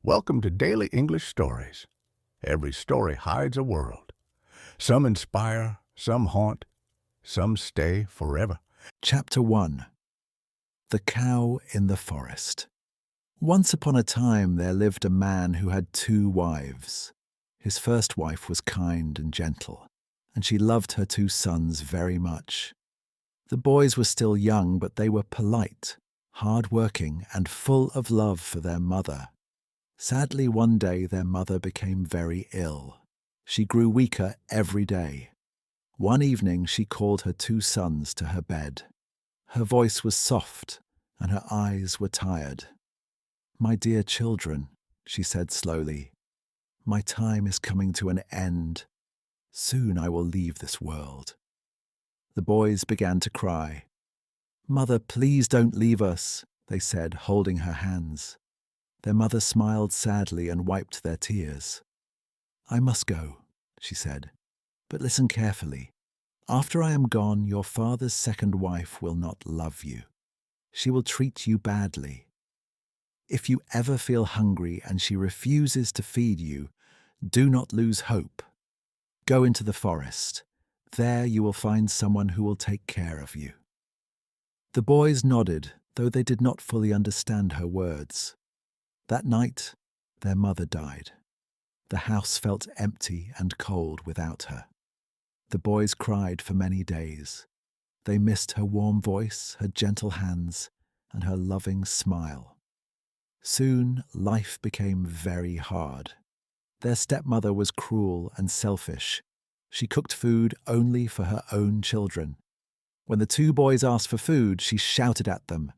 Welcome to Daily English Stories. Every story hides a world. Some inspire, some haunt, some stay forever. Chapter 1. The Cow in the Forest. Once upon a time there lived a man who had 2 wives. His first wife was kind and gentle, and she loved her 2 sons very much. The boys were still young, but they were polite, hard-working, and full of love for their mother. Sadly, one day their mother became very ill. She grew weaker every day. One evening she called her 2 sons to her bed. Her voice was soft and her eyes were tired. "My dear children," she said slowly, "my time is coming to an end. Soon I will leave this world." The boys began to cry. "Mother, please don't leave us," they said, holding her hands. Their mother smiled sadly and wiped their tears. "I must go," she said, "but listen carefully. After I am gone, your father's second wife will not love you. She will treat you badly. If you ever feel hungry and she refuses to feed you, do not lose hope. Go into the forest. There you will find someone who will take care of you." The boys nodded, though they did not fully understand her words. That night, their mother died. The house felt empty and cold without her. The boys cried for many days. They missed her warm voice, her gentle hands, and her loving smile. Soon, life became very hard. Their stepmother was cruel and selfish. She cooked food only for her own children. When the 2 boys asked for food, she shouted at them.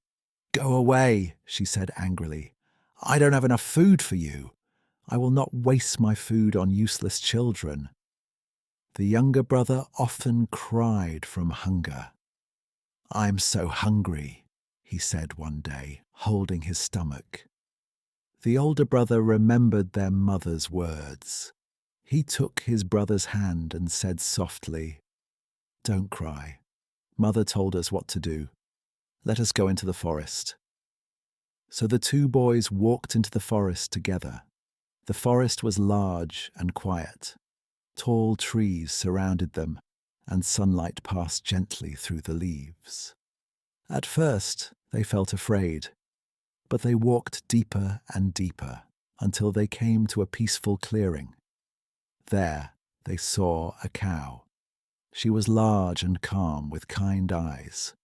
"Go away," she said angrily. "I don't have enough food for you. I will not waste my food on useless children." The younger brother often cried from hunger. "I'm so hungry," he said one day, holding his stomach. The older brother remembered their mother's words. He took his brother's hand and said softly, "Don't cry. Mother told us what to do. Let us go into the forest." So the 2 boys walked into the forest together. The forest was large and quiet. Tall trees surrounded them, and sunlight passed gently through the leaves. At first, they felt afraid, but they walked deeper and deeper until they came to a peaceful clearing. There, they saw a cow. She was large and calm with kind eyes.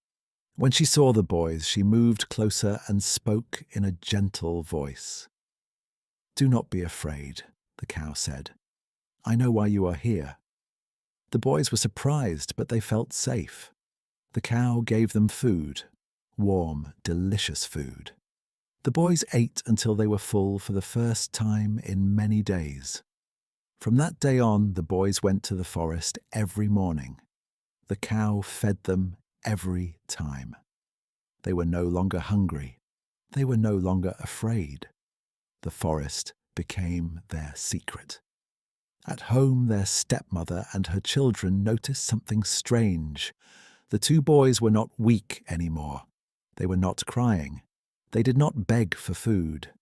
When she saw the boys, she moved closer and spoke in a gentle voice. "Do not be afraid," the cow said. "I know why you are here." The boys were surprised, but they felt safe. The cow gave them food, warm, delicious food. The boys ate until they were full for the first time in many days. From that day on, the boys went to the forest every morning. The cow fed them every time. They were no longer hungry. They were no longer afraid. The forest became their secret. At home, their stepmother and her children noticed something strange. The 2 boys were not weak anymore. They were not crying. They did not beg for food.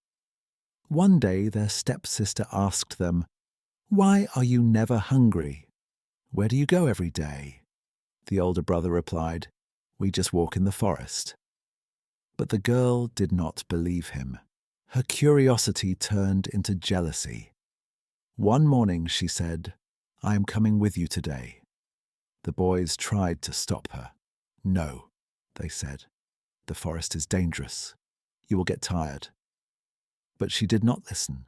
One day, their stepsister asked them, "Why are you never hungry? Where do you go every day?" The older brother replied, "We just walk in the forest." But the girl did not believe him. Her curiosity turned into jealousy. One morning she said, "I am coming with you today." The boys tried to stop her. "No," they said. "The forest is dangerous. You will get tired." But she did not listen.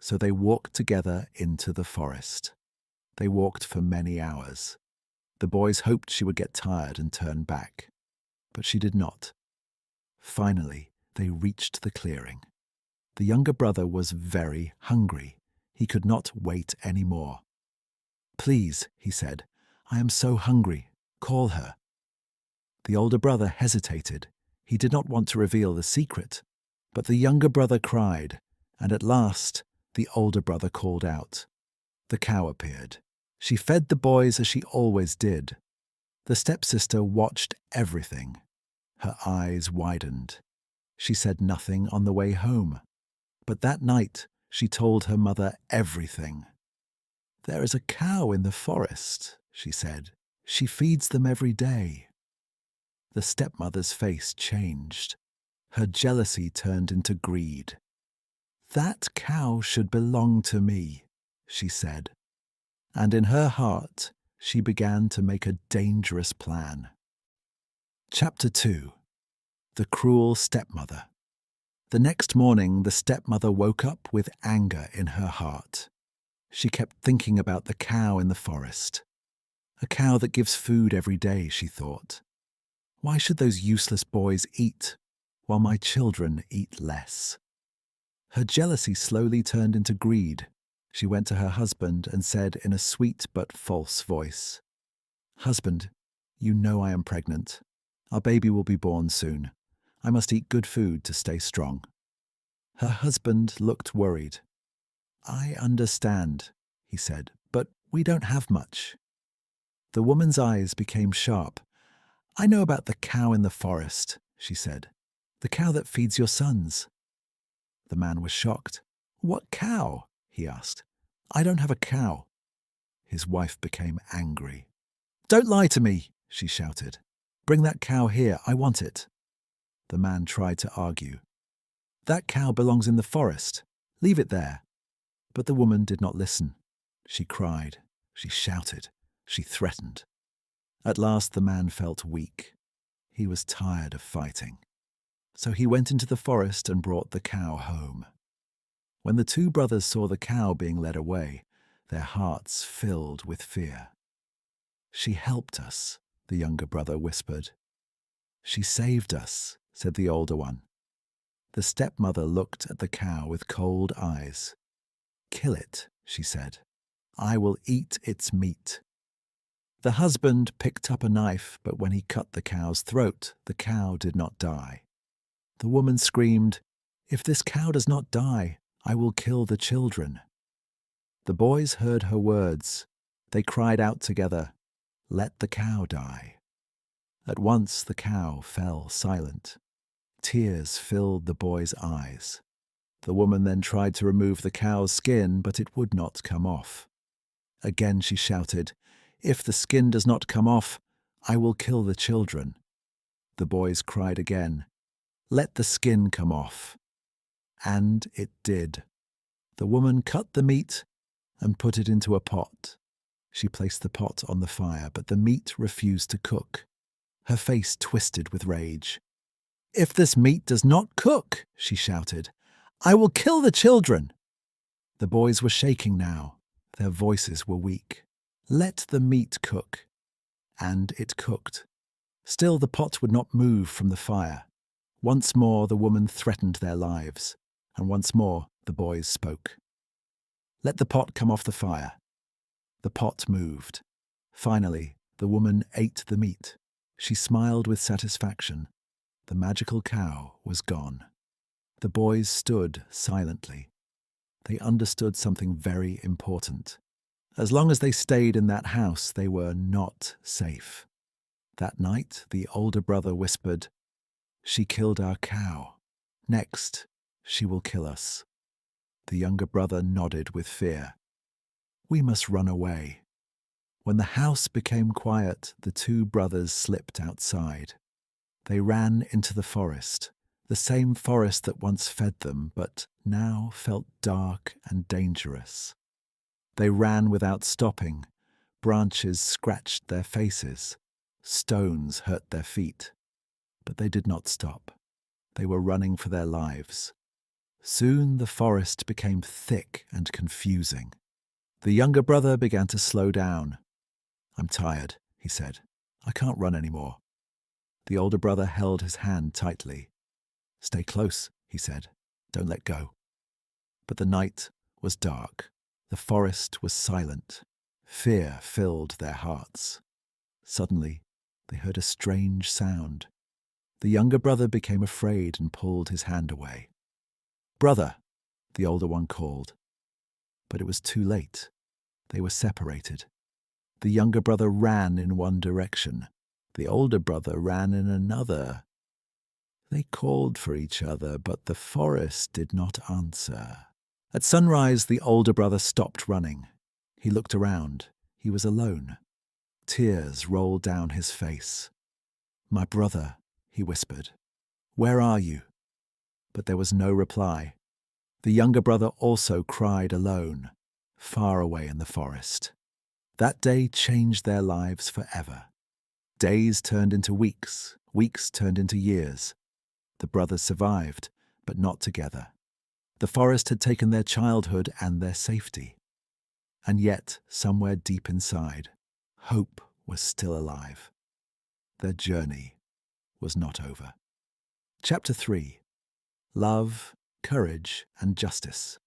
So they walked together into the forest. They walked for many hours. The boys hoped she would get tired and turn back, but she did not. Finally, they reached the clearing. The younger brother was very hungry. He could not wait any more. "Please," he said, "I am so hungry. Call her." The older brother hesitated. He did not want to reveal the secret, but the younger brother cried, and at last the older brother called out. The cow appeared. She fed the boys as she always did. The stepsister watched everything. Her eyes widened. She said nothing on the way home. But that night she told her mother everything. "There is a cow in the forest," she said. "She feeds them every day." The stepmother's face changed. Her jealousy turned into greed. "That cow should belong to me," she said. And in her heart, she began to make a dangerous plan. Chapter 2. The Cruel Stepmother. The next morning, the stepmother woke up with anger in her heart. She kept thinking about the cow in the forest. A cow that gives food every day, she thought. Why should those useless boys eat, while my children eat less? Her jealousy slowly turned into greed. She went to her husband and said in a sweet but false voice, "Husband, you know I am pregnant. Our baby will be born soon. I must eat good food to stay strong." Her husband looked worried. "I understand," he said, "but we don't have much." The woman's eyes became sharp. "I know about the cow in the forest," she said. "The cow that feeds your sons." The man was shocked. "What cow?" he asked. "I don't have a cow." His wife became angry. "Don't lie to me," she shouted. "Bring that cow here. I want it." The man tried to argue. "That cow belongs in the forest. Leave it there." But the woman did not listen. She cried. She shouted. She threatened. At last the man felt weak. He was tired of fighting. So he went into the forest and brought the cow home. When the two brothers saw the cow being led away, their hearts filled with fear. "She helped us," the younger brother whispered. "She saved us," said the older one. The stepmother looked at the cow with cold eyes. "Kill it," she said. "I will eat its meat." The husband picked up a knife, but when he cut the cow's throat, the cow did not die. The woman screamed, "If this cow does not die, I will kill the children." The boys heard her words. They cried out together, "Let the cow die." At once the cow fell silent. Tears filled the boys' eyes. The woman then tried to remove the cow's skin, but it would not come off. Again she shouted, "If the skin does not come off, I will kill the children." The boys cried again, "Let the skin come off." And it did. The woman cut the meat and put it into a pot. She placed the pot on the fire, but the meat refused to cook. Her face twisted with rage. "If this meat does not cook," she shouted, "I will kill the children." The boys were shaking now. Their voices were weak. Let the meat cook. And it cooked. Still the pot would not move from the fire. Once more the woman threatened their lives, and once more the boys spoke. "Let the pot come off the fire." The pot moved. Finally, the woman ate the meat. She smiled with satisfaction. The magical cow was gone. The boys stood silently. They understood something very important. As long as they stayed in that house, they were not safe. That night, the older brother whispered, "She killed our cow. Next, she will kill us." The younger brother nodded with fear. "We must run away." When the house became quiet, the two brothers slipped outside. They ran into the forest, the same forest that once fed them, but now felt dark and dangerous. They ran without stopping. Branches scratched their faces. Stones hurt their feet. But they did not stop. They were running for their lives. Soon the forest became thick and confusing. The younger brother began to slow down. "I'm tired," he said. "I can't run anymore." The older brother held his hand tightly. "Stay close," he said. "Don't let go." But the night was dark. The forest was silent. Fear filled their hearts. Suddenly, they heard a strange sound. The younger brother became afraid and pulled his hand away. "Brother," the older one called. But it was too late. They were separated. The younger brother ran in one direction. The older brother ran in another. They called for each other, but the forest did not answer. At sunrise, the older brother stopped running. He looked around. He was alone. Tears rolled down his face. "My brother," he whispered, "where are you?" But there was no reply. The younger brother also cried alone, far away in the forest. That day changed their lives forever. Days turned into weeks, weeks turned into years. The brothers survived, but not together. The forest had taken their childhood and their safety. And yet, somewhere deep inside, hope was still alive. Their journey was not over. Chapter 3. Love, Courage, and Justice.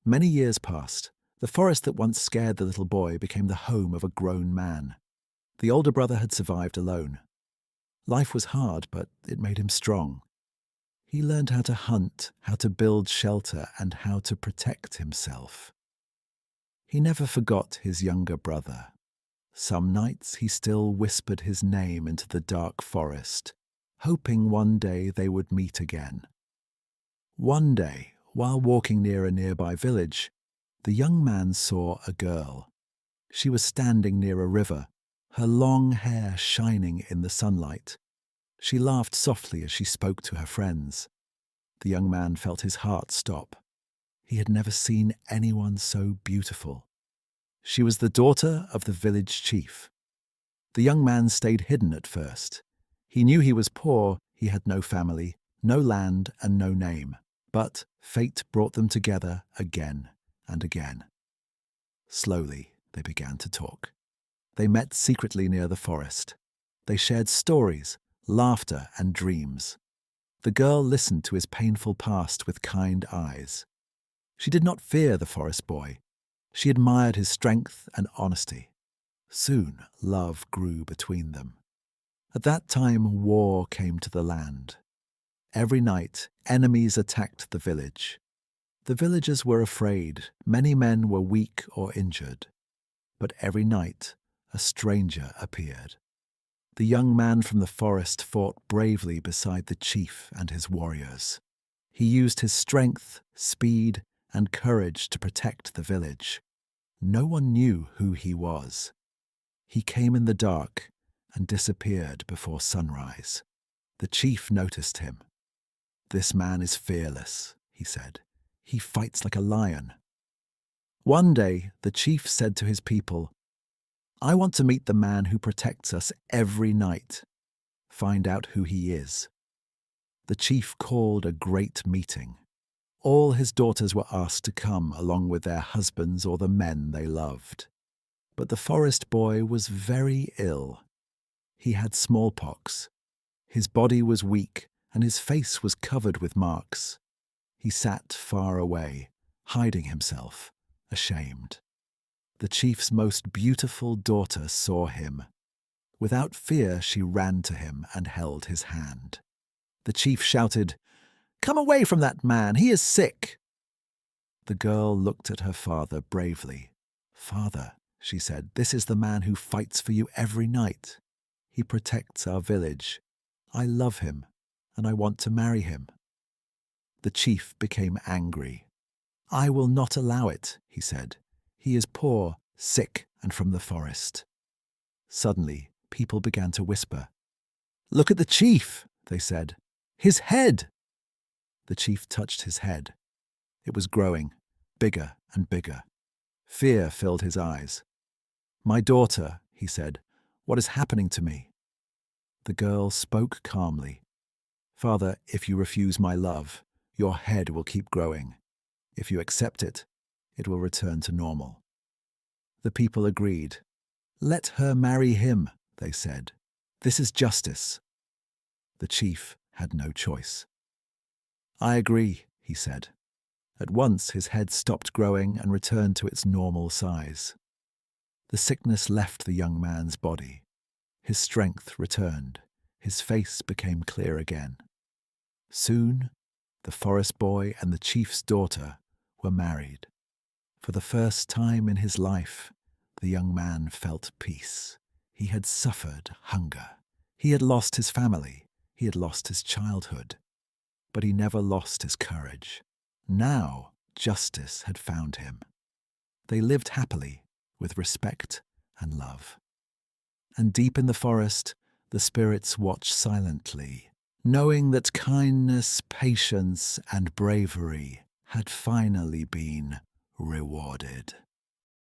Many years passed. The forest that once scared the little boy became the home of a grown man. The older brother had survived alone. Life was hard, but it made him strong. He learned how to hunt, how to build shelter, and how to protect himself. He never forgot his younger brother. Some nights he still whispered his name into the dark forest, hoping one day they would meet again. One day, while walking near a nearby village, the young man saw a girl. She was standing near a river, her long hair shining in the sunlight. She laughed softly as she spoke to her friends. The young man felt his heart stop. He had never seen anyone so beautiful. She was the daughter of the village chief. The young man stayed hidden at first. He knew he was poor, he had no family, no land, and no name. But fate brought them together again and again. Slowly, they began to talk. They met secretly near the forest. They shared stories, laughter, and dreams. The girl listened to his painful past with kind eyes. She did not fear the forest boy. She admired his strength and honesty. Soon, love grew between them. At that time, war came to the land. Every night, enemies attacked the village. The villagers were afraid. Many men were weak or injured. But every night, a stranger appeared. The young man from the forest fought bravely beside the chief and his warriors. He used his strength, speed, and courage to protect the village. No one knew who he was. He came in the dark and disappeared before sunrise. The chief noticed him. "This man is fearless," he said. "He fights like a lion." One day, the chief said to his people, "I want to meet the man who protects us every night. Find out who he is." The chief called a great meeting. All his daughters were asked to come along with their husbands or the men they loved. But the forest boy was very ill. He had smallpox. His body was weak and his face was covered with marks. He sat far away, hiding himself, ashamed. The chief's most beautiful daughter saw him. Without fear, she ran to him and held his hand. The chief shouted, "Come away from that man, he is sick." The girl looked at her father bravely. "Father," she said, "this is the man who fights for you every night. He protects our village. I love him, and I want to marry him." The chief became angry. "I will not allow it," he said. "He is poor, sick, and from the forest." Suddenly, people began to whisper. "Look at the chief," they said. "His head!" The chief touched his head. It was growing, bigger and bigger. Fear filled his eyes. "My daughter," he said, "what is happening to me?" The girl spoke calmly. "Father, if you refuse my love, your head will keep growing. If you accept it, it will return to normal." The people agreed. "Let her marry him," they said. "This is justice." The chief had no choice. "I agree," he said. At once his head stopped growing and returned to its normal size. The sickness left the young man's body. His strength returned. His face became clear again. Soon, the forest boy and the chief's daughter were married. For the first time in his life, the young man felt peace. He had suffered hunger. He had lost his family. He had lost his childhood, but he never lost his courage. Now justice had found him. They lived happily, with respect and love. And deep in the forest, the spirits watched silently, knowing that kindness, patience, and bravery had finally been rewarded.